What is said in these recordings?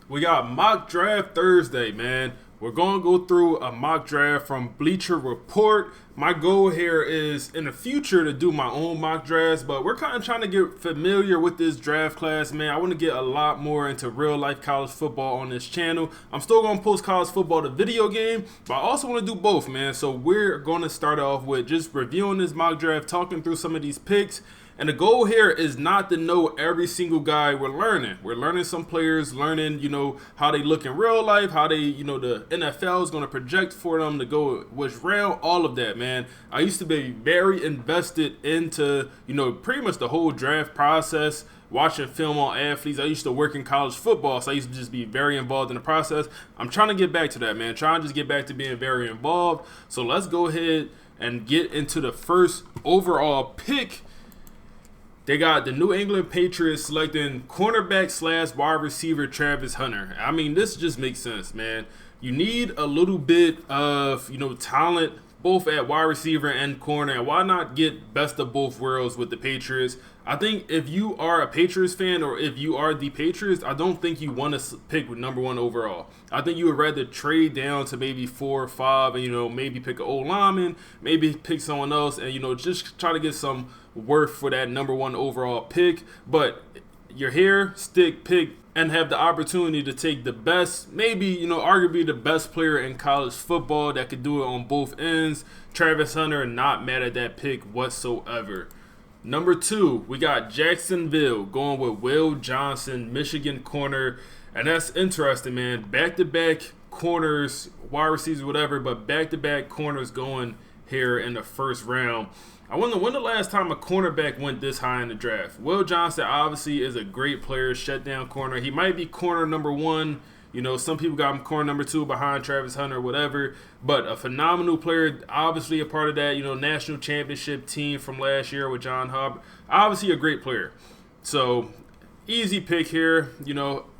We got mock draft Thursday, man. We're going to go through a mock draft from Bleacher Report. My goal here is in the future to do my own mock drafts, but we're kind of trying to get familiar with this draft class, man. I want to get a lot more into real life college football on this channel. I'm still going to post college football, the video game, but I also want to do both, man. So we're going to start off with just reviewing this mock draft, talking through some of these picks. And the goal here is not to know every single guy we're learning. We're learning some players, learning, how they look in real life, how they, the NFL is going to project for them to go which round, all of that, man. I used to be very invested into, pretty much the whole draft process, watching film on athletes. I used to work in college football, so I used to just be very involved in the process. I'm trying to get back to that, man. Trying to just get back to being very involved. So let's go ahead and get into the first overall pick. They got the New England Patriots selecting cornerback / wide receiver Travis Hunter. I mean, this just makes sense, man. You need a little bit of, talent both at wide receiver and corner. And why not get best of both worlds with the Patriots? I think if you are a Patriots fan or if you are the Patriots, I don't think you want to pick with number one overall. I think you would rather trade down to maybe 4 or 5 and, maybe pick an old lineman, maybe pick someone else and, just try to get some worth for that number one overall pick. But you're here, pick, and have the opportunity to take the best, maybe, arguably the best player in college football that could do it on both ends. Travis Hunter, not mad at that pick whatsoever. Number 2, we got Jacksonville going with Will Johnson, Michigan corner. And that's interesting, man. Back-to-back corners, wide receivers, whatever, but back-to-back corners going here in the first round. I wonder when the last time a cornerback went this high in the draft. Will Johnson obviously is a great player, shutdown corner. He might be corner number 1. Some people got him corner number 2 behind Travis Hunter, whatever. But a phenomenal player, obviously a part of that, national championship team from last year with John Hub. Obviously a great player. So, easy pick here.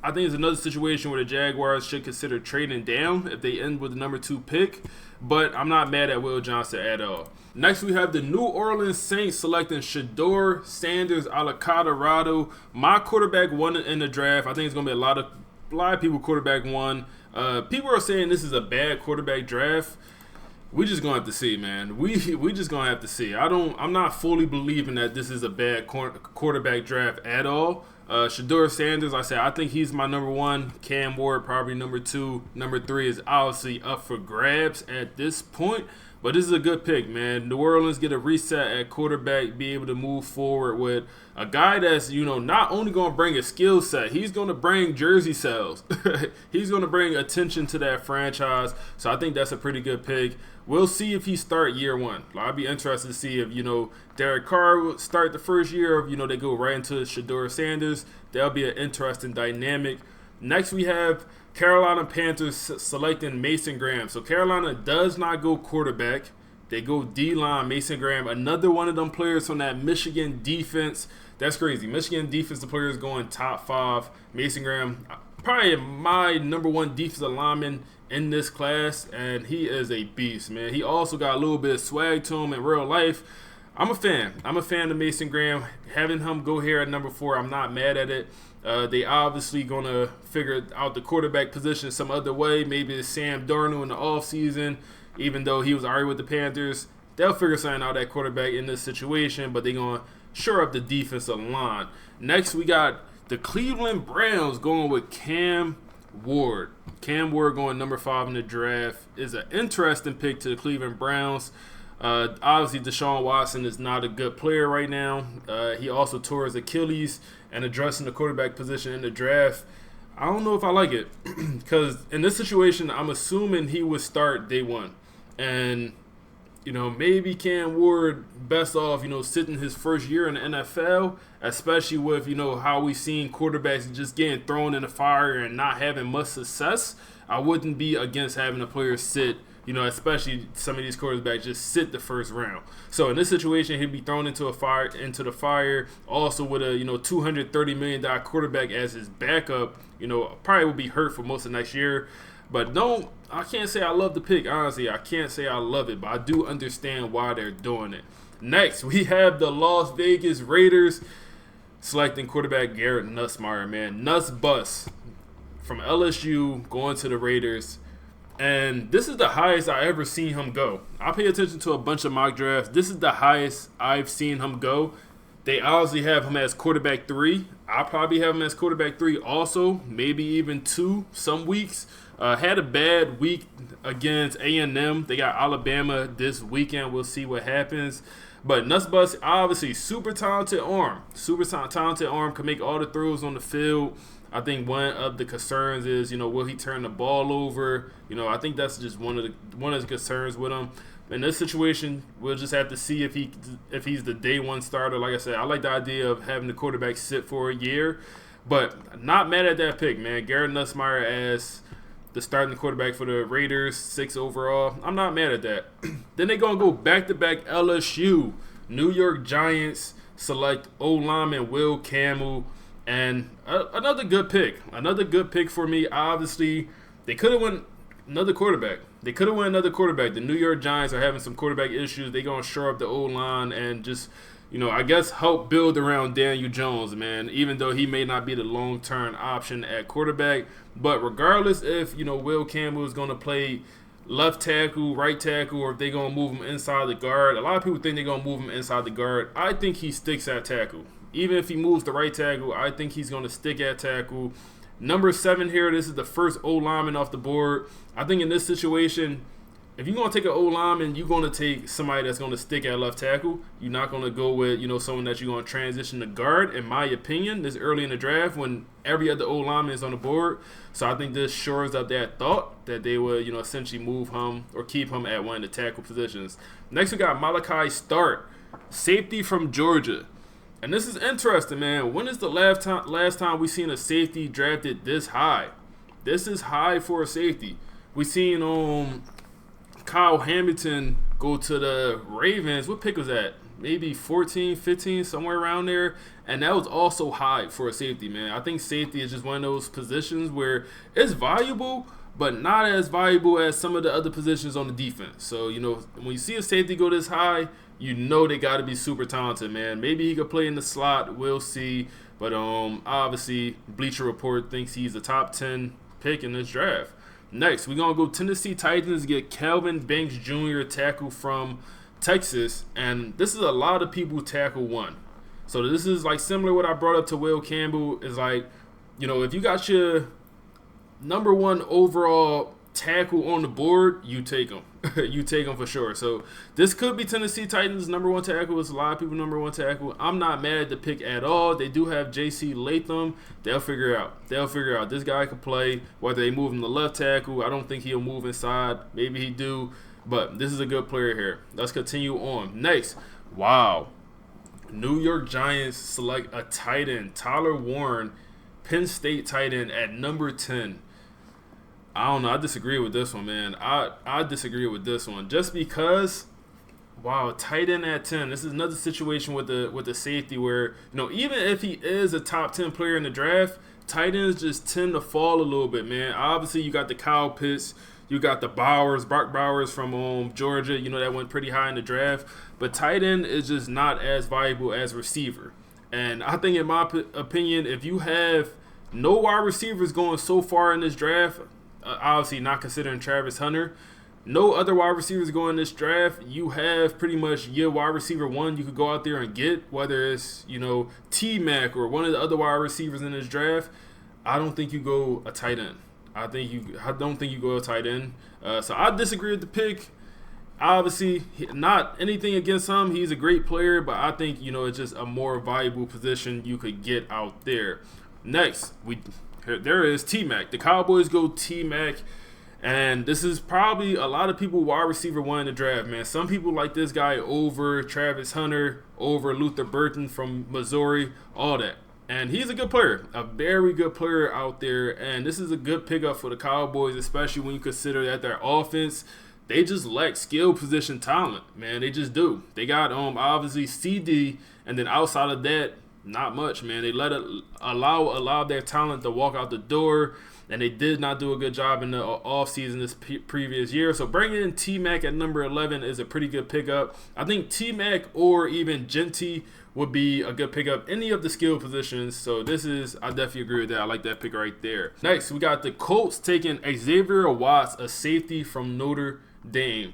I think it's another situation where the Jaguars should consider trading down if they end with the number 2 pick. But I'm not mad at Will Johnson at all. Next, we have the New Orleans Saints selecting Shedeur Sanders out of Colorado. My quarterback 1 in the draft. I think it's going to be a lot of people quarterback 1. People are saying this is a bad quarterback draft. We just gonna have to see, man. We just gonna have to see. I'm not fully believing that this is a bad quarterback draft at all. Shedeur Sanders, I think he's my number 1. Cam Ward probably number 2. Number 3 is obviously up for grabs at this point. But this is a good pick, man. New Orleans get a reset at quarterback, be able to move forward with a guy that's, not only going to bring a skill set, he's going to bring jersey sales. He's going to bring attention to that franchise. So I think that's a pretty good pick. We'll see if he start year 1. I'd be interested to see if, Derek Carr will start the first year of, they go right into Shedeur Sanders. That'll be an interesting dynamic. Next, we have Carolina Panthers selecting Mason Graham. So Carolina does not go quarterback. They go D-line, Mason Graham. Another one of them players from that Michigan defense. That's crazy. Michigan defensive players going top 5. Mason Graham, probably my number 1 defensive lineman in this class. And he is a beast, man. He also got a little bit of swag to him in real life. I'm a fan. I'm a fan of Mason Graham. Having him go here at number 4, I'm not mad at it. They obviously going to figure out the quarterback position some other way. Maybe it's Sam Darnold in the offseason, even though he was already with the Panthers. They'll figure something out at quarterback in this situation, but they're going to shore up the defensive line. Next, we got the Cleveland Browns going with Cam Ward. Cam Ward going number 5 in the draft is an interesting pick to the Cleveland Browns. Obviously, Deshaun Watson is not a good player right now. He also tore his Achilles and addressing the quarterback position in the draft. I don't know if I like it because in this situation, I'm assuming he would start day 1. And, maybe Cam Ward best off, sitting his first year in the NFL, especially with, how we've seen quarterbacks just getting thrown in the fire and not having much success. I wouldn't be against having a player sit, especially some of these quarterbacks just sit the first round. So in this situation, he'd be thrown into the fire. Also with a $230 million quarterback as his backup, probably will be hurt for most of next year. But I can't say I love the pick. Honestly, I can't say I love it, but I do understand why they're doing it. Next, we have the Las Vegas Raiders selecting quarterback Garrett Nussmeier, man. Nuss bust. from LSU going to the Raiders. And this is the highest I ever seen him go. I pay attention to a bunch of mock drafts. This is the highest I've seen him go. They obviously have him as quarterback 3. I probably have him as quarterback 3 also, maybe even 2 some weeks. Had a bad week against A&M. They got Alabama this weekend. We'll see what happens. But Nuts Bus, obviously, super talented arm. Super talented arm, can make all the throws on the field. I think one of the concerns is, will he turn the ball over? I think that's just one of the concerns with him. In this situation, we'll just have to see if he's the day one starter. Like I said, I like the idea of having the quarterback sit for a year, but not mad at that pick, man. Garrett Nussmeier as the starting quarterback for the Raiders, 6 overall. I'm not mad at that. Then they're going to go back-to-back LSU. New York Giants select O-lineman Will Campbell. And another good pick. Another good pick for me. Obviously, they could have won another quarterback. The New York Giants are having some quarterback issues. They're going to shore up the O-line and just, I guess help build around Daniel Jones, man, even though he may not be the long-term option at quarterback. But regardless if, Will Campbell is going to play left tackle, right tackle, or if they're going to move him inside the guard. A lot of people think they're going to move him inside the guard. I think he sticks at tackle. Even if he moves the right tackle, I think he's going to stick at tackle. Number 7 here, this is the first O-lineman off the board. I think in this situation, if you're going to take an O-lineman, you're going to take somebody that's going to stick at left tackle. You're not going to go with, someone that you're going to transition to guard, in my opinion, this early in the draft when every other O-lineman is on the board. So I think this shores up that thought that they would, essentially move him or keep him at one of the tackle positions. Next, we got Malachi Start, safety from Georgia. And this is interesting, man. When is the last time we seen a safety drafted this high? This is high for a safety. We seen Kyle Hamilton go to the Ravens. What pick was that? Maybe 14, 15, somewhere around there. And that was also high for a safety, man. I think safety is just one of those positions where it's valuable, but not as valuable as some of the other positions on the defense. So, when you see a safety go this high, they got to be super talented, man. Maybe he could play in the slot. We'll see. But obviously, Bleacher Report thinks he's a top 10 pick in this draft. Next, we're going to go Tennessee Titans, get Calvin Banks Jr., tackle from Texas. And this is a lot of people tackle 1. So this is like similar to what I brought up to Will Campbell. Is like, if you got your number 1 overall tackle on the board, you take him. You take him for sure. So this could be Tennessee Titans' number 1 tackle. It's a lot of people number 1 tackle. I'm not mad at the pick at all. They do have J.C. Latham. They'll figure it out. This guy could play. Whether they move him to left tackle, I don't think he'll move inside. Maybe he do. But this is a good player here. Let's continue on. Next. Wow. New York Giants select a tight end. Tyler Warren, Penn State tight end at number 10. I don't know. I disagree with this one, man. I disagree with this one just because, wow, tight end at 10. This is another situation with the safety where, even if he is a top 10 player in the draft, tight ends just tend to fall a little bit, man. Obviously, you got the Kyle Pitts, you got the Brock Bowers from Georgia, that went pretty high in the draft. But tight end is just not as valuable as receiver. And I think, in my opinion, if you have no wide receivers going so far in this draft, obviously not considering Travis Hunter, no other wide receivers going in this draft, you have pretty much your wide receiver 1 you could go out there and get, whether it's, T-Mac or one of the other wide receivers in this draft. I don't think you go a tight end. I don't think you go a tight end. So I disagree with the pick. Obviously, not anything against him. He's a great player, but I think, it's just a more valuable position you could get out there. Next, there is T-Mac. The Cowboys go T-Mac, and this is probably a lot of people wide receiver 1 in the draft, man. Some people like this guy over Travis Hunter, over Luther Burton from Missouri, all that. And he's a good player, a very good player out there, and this is a good pickup for the Cowboys, especially when you consider that their offense, they just lack skill position talent, man. They just do. They got obviously CD, and then outside of that, not much, man. They allow their talent to walk out the door. and they did not do a good job in the offseason this previous year. So bringing in T-Mac at number 11 is a pretty good pickup. I think T-Mac or even Genty would be a good pickup, any of the skill positions. So I definitely agree with that. I like that pick right there. Next, we got the Colts taking Xavier Watts, a safety from Notre Dame.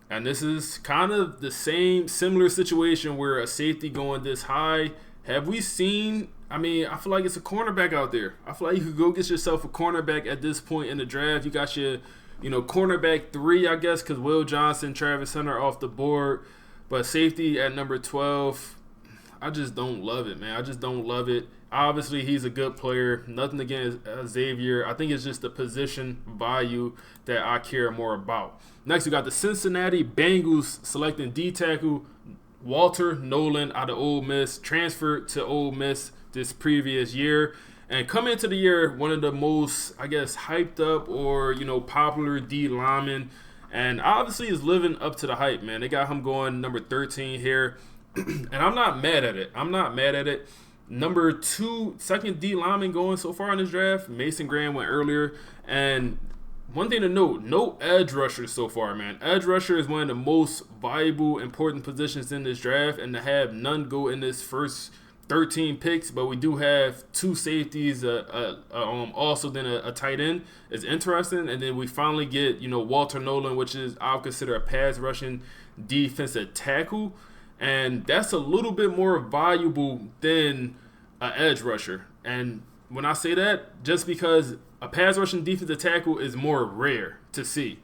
And this is kind of the similar situation where a safety going this high. Have we seen, I feel like it's a cornerback out there. I feel like you could go get yourself a cornerback at this point in the draft. You got your, cornerback 3, I guess, because Will Johnson, Travis Hunter off the board. But safety at number 12, I just don't love it, man. I just don't love it. Obviously, he's a good player. Nothing against Xavier. I think it's just the position value that I care more about. Next, we got the Cincinnati Bengals selecting D-tackle Walter Nolan out of Ole Miss, transferred to Ole Miss this previous year. And coming into the year, one of the most, I guess, hyped up or, popular D linemen. And obviously is living up to the hype, man. They got him going number 13 here. And I'm not mad at it. Number 2, second D lineman going so far in this draft. Mason Graham went earlier. And one thing to note, no edge rushers so far, man. Edge rusher is one of the most valuable, important positions in this draft. And to have none go in this first 13 picks, but we do have 2 safeties, also then a tight end is interesting. And then we finally get, Walter Nolan, which is I'll consider a pass rushing defensive tackle. And that's a little bit more valuable than an edge rusher. And when I say that, just because a pass rushing defensive tackle is more rare to see.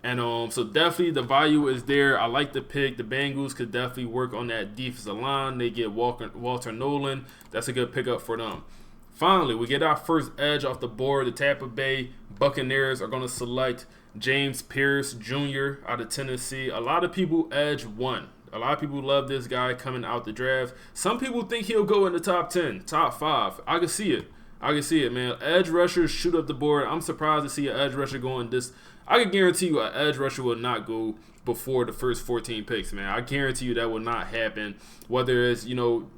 And so definitely the value is there. I like the pick. The Bengals could definitely work on that defensive line. They get Walter Nolan. That's a good pickup for them. Finally, we get our first edge off the board. The Tampa Bay Buccaneers are going to select James Pierce Jr. out of Tennessee. A lot of people edge 1. A lot of people love this guy coming out the draft. Some people think he'll go in the top 10, top 5. I can see it, man. Edge rushers shoot up the board. I'm surprised to see an edge rusher going this. I can guarantee you an edge rusher will not go before the first 14 picks, man. I guarantee you that will not happen. Whether it's,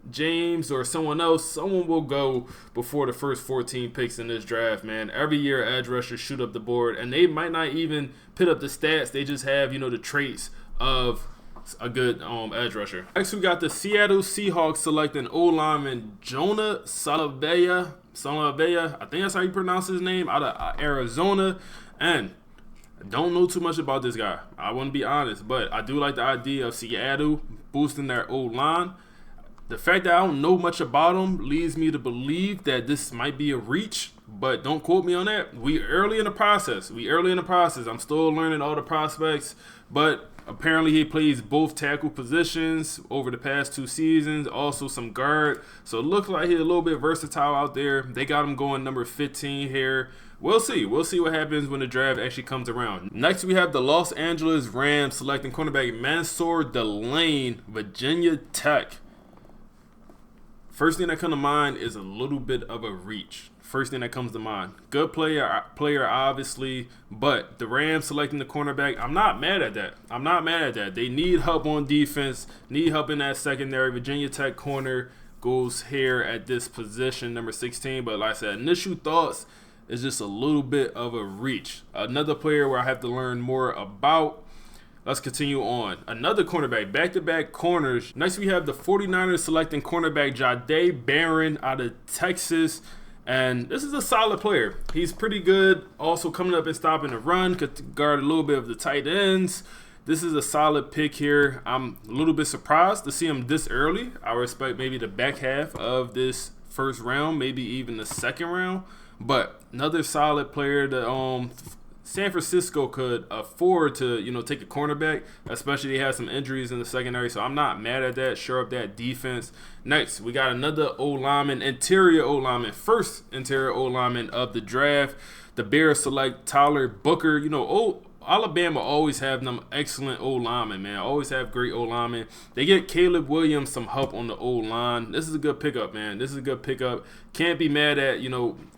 James or someone else, someone will go before the first 14 picks in this draft, man. Every year, edge rushers shoot up the board, and they might not even put up the stats. They just have, the traits of a good edge rusher. Next, we got the Seattle Seahawks selecting O-lineman Jonah Salavea. I think that's how you pronounce his name, out of Arizona. And I don't know too much about this guy. I wouldn't be honest, but I do like the idea of Seattle boosting their O-line. The fact that I don't know much about him leads me to believe that this might be a reach, but don't quote me on that. We early in the process. I'm still learning all the prospects, but apparently he plays both tackle positions over the past 2 seasons, also some guard. So it looks like he's a little bit versatile out there. They got him going number 15 here. We'll see what happens when the draft actually comes around. Next, we have the Los Angeles Rams selecting cornerback Mansour Delane, Virginia Tech. First thing that comes to mind is a little bit of a reach. First thing that comes to mind. Good player obviously, but the Rams selecting the cornerback, I'm not mad at that. They need help on defense, need help in that secondary. Virginia Tech corner goes here at this position, number 16. But like I said, initial thoughts is just a little bit of a reach. Another player where I have to learn more about. Let's continue on. Another cornerback, back-to-back corners. Next, we have the 49ers selecting cornerback Jahdae Barron out of Texas. And this is a solid player. He's pretty good. Also coming up and stopping the run. Could guard a little bit of the tight ends. This is a solid pick here. I'm a little bit surprised to see him this early. I respect maybe the back half of this first round, maybe even the second round. But another solid player that San Francisco could afford to, take a cornerback, especially they have some injuries in the secondary. So I'm not mad at that. Sure up that defense. Next, we got another O-lineman, interior O-lineman, first interior O-lineman of the draft. The Bears select Tyler Booker. Alabama always have them excellent O-linemen, man. Always have great O-linemen. They get Caleb Williams some help on the O-line. This is a good pickup, man. This is a good pickup. Can't be mad at,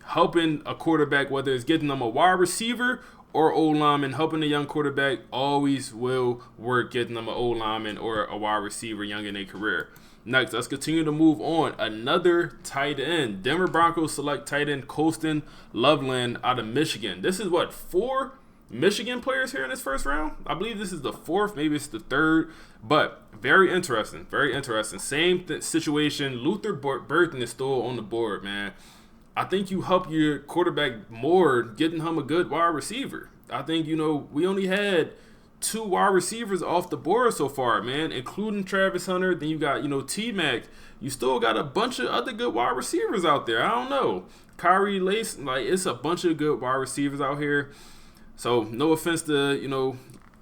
helping a quarterback, whether it's getting them a wide receiver or O-lineman. Helping a young quarterback always will work, getting them an O-lineman or a wide receiver young in their career. Next, let's continue to move on. Another tight end. Denver Broncos select tight end Colston Loveland out of Michigan. This is what, 4 Michigan players here in this first round? I believe this is the 4th, maybe it's the 3rd, but very interesting, very interesting. Same situation. Luther Burton is still on the board, man. I think you help your quarterback more getting him a good wide receiver. I think, we only had 2 wide receivers off the board so far, man, including Travis Hunter. Then you got, T-Mac. You still got a bunch of other good wide receivers out there. I don't know. Kyrie Lace, it's a bunch of good wide receivers out here. So no offense to,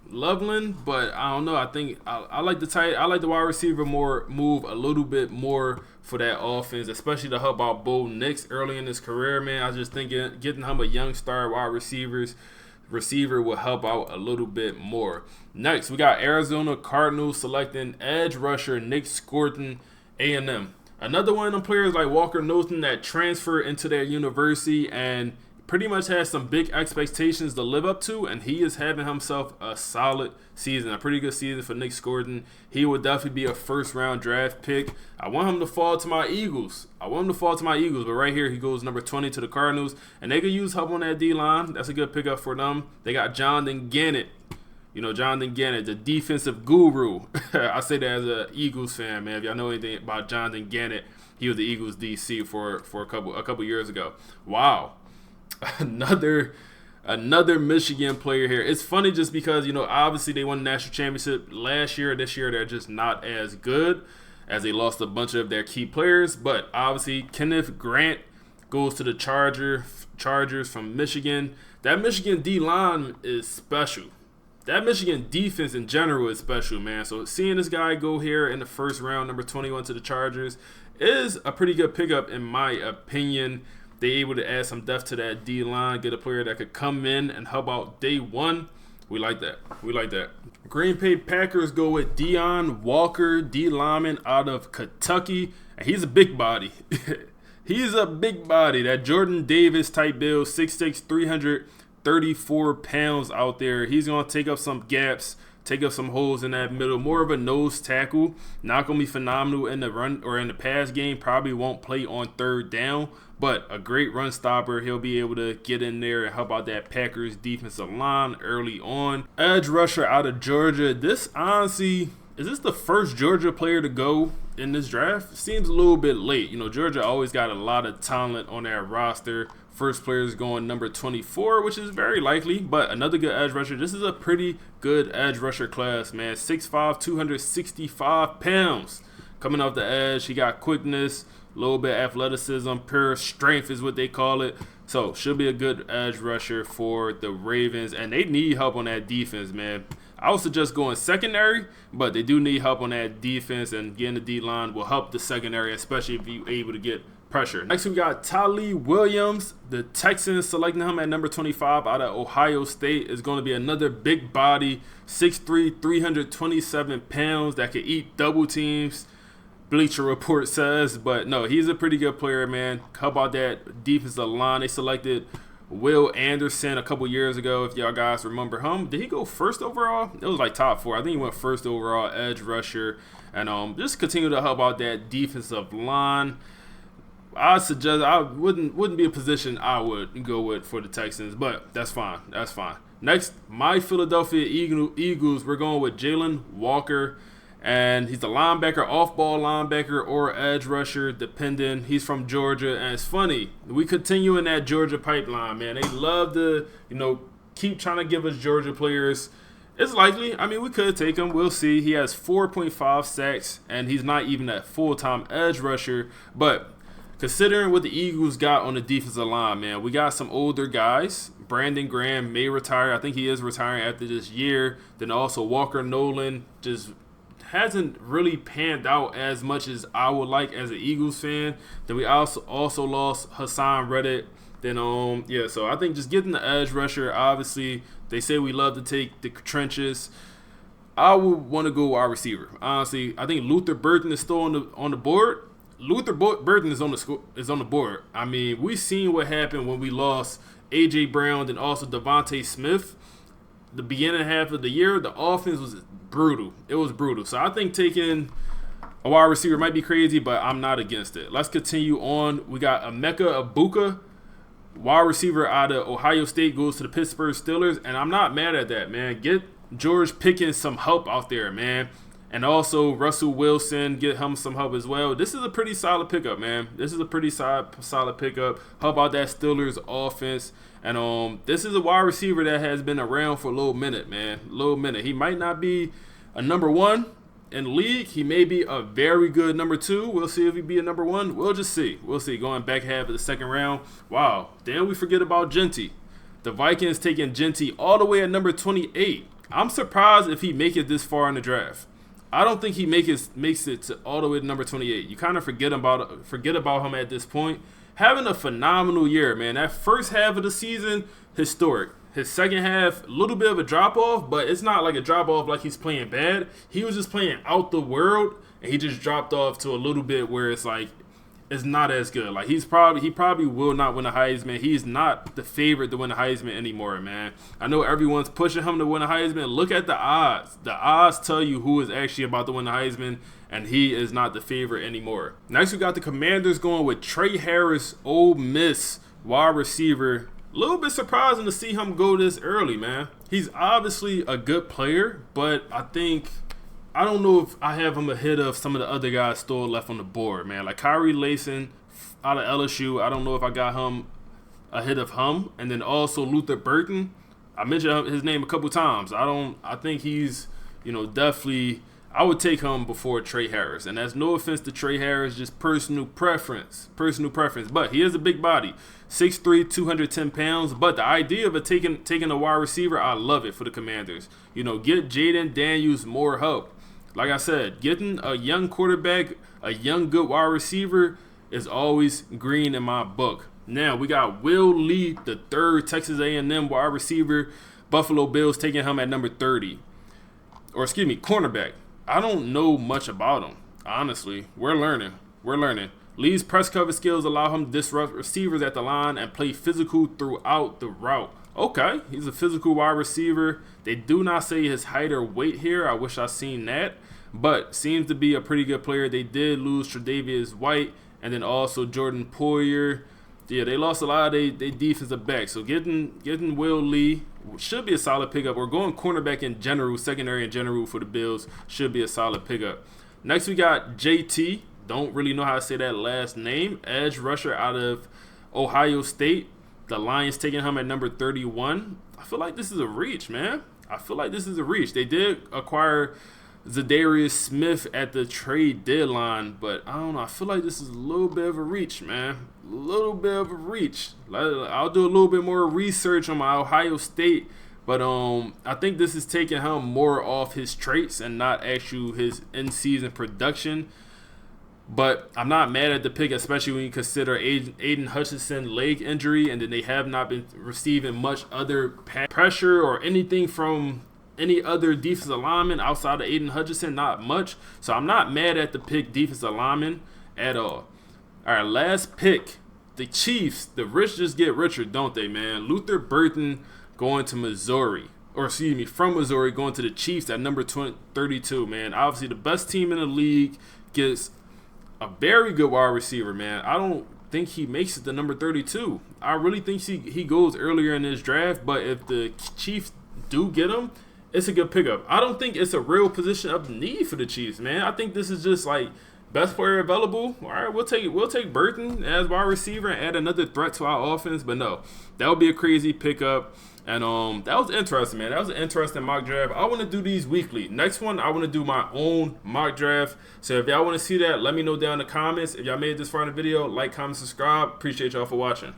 Loveland, but I don't know. I think I like the wide receiver move a little bit more for that offense, especially to help out Bo Nix early in his career, man. I was just thinking getting him a young star wide receiver will help out a little bit more. Next, we got Arizona Cardinals selecting edge rusher Nick Scorton, A&M. Another one of them players like Walker Knowlton that transferred into their university and pretty much has some big expectations to live up to, and he is having himself a solid season, a pretty good season for Nick Scorton. He would definitely be a first-round draft pick. I want him to fall to my Eagles. But right here he goes number 20 to the Cardinals, and they could use help on that D-line. That's a good pickup for them. They got Jonathan Gannett. Jonathan Gannett, the defensive guru. I say that as an Eagles fan, man. If y'all know anything about Jonathan Gannett, he was the Eagles DC for a couple years ago. Wow. Another Michigan player here. It's funny just because, obviously they won the national championship last year. This year they're just not as good as they lost a bunch of their key players. But obviously Kenneth Grant goes to the Chargers from Michigan. That Michigan D-line is special. That Michigan defense in general is special, man. So seeing this guy go here in the first round, number 21 to the Chargers, is a pretty good pickup in my opinion. They able to add some depth to that D-line, get a player that could come in and help out day one. We like that. Green Bay Packers go with Deion Walker, D-lineman out of Kentucky. And he's a big body. That Jordan Davis type build, 6'6", 334 pounds out there. He's going to take up some gaps, take up some holes in that middle. More of a nose tackle. Not going to be phenomenal in the run or in the pass game. Probably won't play on third down. But a great run stopper. He'll be able to get in there and help out that Packers defensive line early on. Edge rusher out of Georgia. This honestly, is this the first Georgia player to go in this draft? Seems a little bit late. Georgia always got a lot of talent on their roster. First player is going number 24, which is very likely, but another good edge rusher. This is a pretty good edge rusher class, man. 6'5", 265 pounds. Coming off the edge, he got quickness, a little bit athleticism, pure strength is what they call it. So should be a good edge rusher for the Ravens, and they need help on that defense, man. I would suggest going secondary, but they do need help on that defense, and getting the D-line will help the secondary, especially if you're able to get pressure. Next, we got Tali Williams. The Texans selecting him at number 25 out of Ohio State. Is going to be another big body, 6'3", 327 pounds that could eat double teams. Bleacher Report says, but no, he's a pretty good player, man. How about that defensive line? They selected Will Anderson a couple years ago, if y'all guys remember him. Did he go first overall? It was like top 4. I think he went first overall edge rusher. And just continue to help out that defensive line. I suggest I wouldn't be a position I would go with for the Texans, but that's fine. Next, my Philadelphia Eagles, we're going with Jalen Walker. And he's a linebacker, off-ball linebacker, or edge rusher, depending. He's from Georgia, and it's funny. We continue in that Georgia pipeline, man. They love to, keep trying to give us Georgia players. It's likely. I mean, we could take him. We'll see. He has 4.5 sacks, and he's not even a full-time edge rusher. But considering what the Eagles got on the defensive line, man, we got some older guys. Brandon Graham may retire. I think he is retiring after this year. Then also Walker Nolan just hasn't really panned out as much as I would like as an Eagles fan. Then we also lost Hassan Reddick. Then so I think just getting the edge rusher. Obviously, they say we love to take the trenches. I would want to go wide receiver. Honestly, I think Luther Burton is still on the board. Luther Burton is on the board. I mean, we seen what happened when we lost A.J. Brown and also Devontae Smith. The beginning half of the year, the offense was brutal. It was brutal. So I think taking A wide receiver might be crazy, but I'm not against it. Let's continue on. We got Emeka Egbuka, wide receiver out of Ohio State, goes to the Pittsburgh Steelers, and I'm not mad at that, man. Get George Pickens some help out there, man. And also Russell Wilson, get him some help as well. This is a pretty solid pickup, man. This is a pretty solid pickup. How about that Steelers offense? And this is a wide receiver that has been around for a little minute, man. He might not be a number one in the league. He may be a very good number two. We'll see if he be a number one. We'll just see. We'll see. Going back half of the second round. Wow. Then we forget about Genty. The Vikings taking Genty all the way at number 28. I'm surprised if he make it this far in the draft. I don't think he makes it to all the way to number 28. You kind of forget about him at this point. Having a phenomenal year, man. That first half of the season, historic. His second half, a little bit of a drop-off, but it's not like a drop-off like he's playing bad. He was just playing out the world, and he just dropped off to a little bit where it's like, it's not as good. Like he probably will not win the Heisman. He's not the favorite to win the Heisman anymore, man. I know everyone's pushing him to win the Heisman. Look at the odds. The odds tell you who is actually about to win the Heisman, and he is not the favorite anymore. Next, we got the Commanders going with Trey Harris, Ole Miss wide receiver. A little bit surprising to see him go this early, man. He's obviously a good player, but I don't know if I have him ahead of some of the other guys still left on the board, man. Like Kyrie Layson out of LSU, I don't know if I got him ahead of him. And then also Luther Burton. I mentioned his name a couple times. I think he's, definitely, I would take him before Trey Harris. And that's no offense to Trey Harris, just personal preference. But he has a big body, 6'3", 210 pounds. But the idea of taking a wide receiver, I love it for the Commanders. Get Jaden Daniels more help. Like I said, getting a young quarterback, a young good wide receiver is always green in my book. Now, we got Will Lee, the third Texas A&M wide receiver. Buffalo Bills taking him at number 30. Cornerback. I don't know much about him, honestly. We're learning. Lee's press cover skills allow him to disrupt receivers at the line and play physical throughout the route. Okay, he's a physical wide receiver. They do not say his height or weight here. I wish I seen that. But seems to be a pretty good player. They did lose Tre'Davious White and then also Jordan Poyer. Yeah, they lost a lot of their defensive backs. So getting Will Lee should be a solid pickup. Or going cornerback in general, secondary in general for the Bills should be a solid pickup. Next, we got JT. Don't really know how to say that last name. Edge rusher out of Ohio State. The Lions taking him at number 31. I feel like this is a reach, man. They did acquire Zadarius Smith at the trade deadline, but I don't know. I feel like this is a little bit of a reach, man. I'll do a little bit more research on my Ohio State, but I think this is taking him more off his traits and not actually his in-season production. But I'm not mad at the pick, especially when you consider Aiden Hutchinson leg injury, and then they have not been receiving much other pressure or anything from any other defensive lineman outside of Aiden Hutchinson, not much. So I'm not mad at the pick defensive lineman at all. All right, last pick. The Chiefs, the rich just get richer, don't they, man? Luther Burton going to Missouri. From Missouri going to the Chiefs at number 32, man. Obviously the best team in the league gets a very good wide receiver, man. I don't think he makes it to number 32. I really think he goes earlier in this draft, but if the Chiefs do get him, it's a good pickup. I don't think it's a real position of need for the Chiefs, man. I think this is just like best player available. All right, we'll take Burton as wide receiver and add another threat to our offense. But no, that would be a crazy pickup. And that was interesting, man. That was an interesting mock draft. I want to do these weekly. Next one, I want to do my own mock draft. So if y'all want to see that, let me know down in the comments. If y'all made this far in the video, like, comment, subscribe. Appreciate y'all for watching.